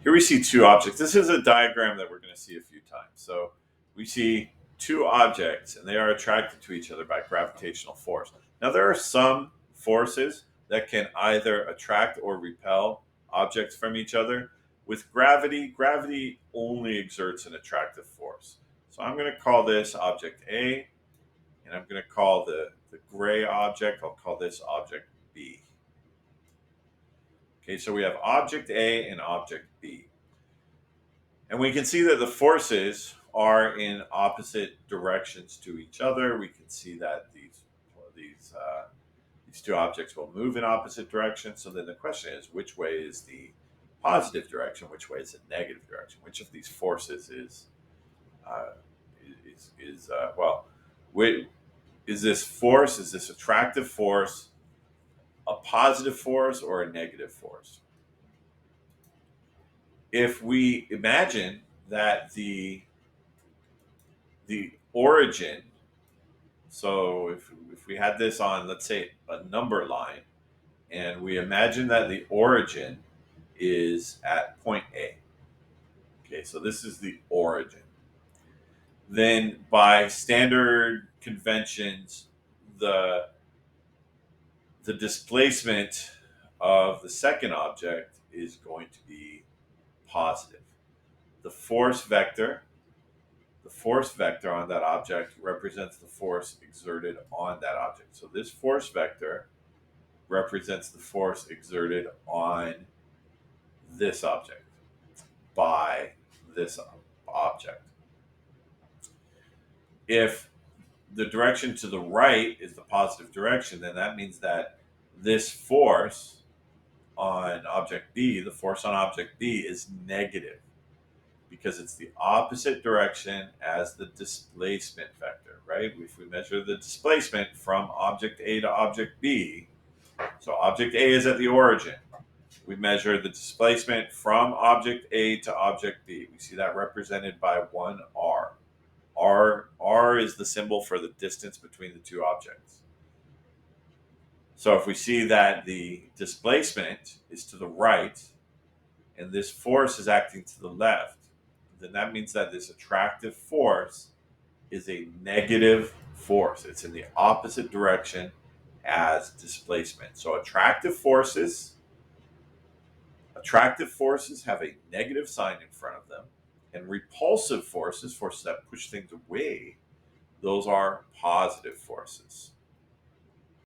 Here we see two objects. This is a diagram that we're going to see a few times. So we see two objects, and they are attracted to each other by gravitational force. Now, there are some forces that can either attract or repel objects from each other. With gravity, gravity only exerts an attractive force. So I'm going to call this object A, and I'm going to call the gray object, I'll call this object B. Okay, so we have object A and object B. And we can see that the forces are in opposite directions to each other. We can see that these two objects will move in opposite directions. So then the question is, which way is the positive direction? Which way is the negative direction? Which of these forces uh, well, is this force? Is this attractive force a positive force or a negative force? If we imagine that the origin, so if we had this on, let's say, a number line, and we imagine that the origin is at point A. Okay, so this is the origin. Then by standard conventions, the the displacement of the second object is going to be positive. The force vector the force vector on that object represents the force exerted on that object. So this force vector represents the force exerted on this object by this object. If the direction to the right is the positive direction, then that means that this force on object B, the force on object B, is negative because it's the opposite direction as the displacement vector, right? If we measure the displacement from object A to object B, so object A is at the origin. We measure the displacement from object A to object B. We see that represented by one R. R is the symbol for the distance between the two objects. So if we see that the displacement is to the right and this force is acting to the left, then that means that this attractive force is a negative force. It's in the opposite direction as displacement. So attractive forces have a negative sign in front of them, and repulsive forces, forces that push things away, those are positive forces.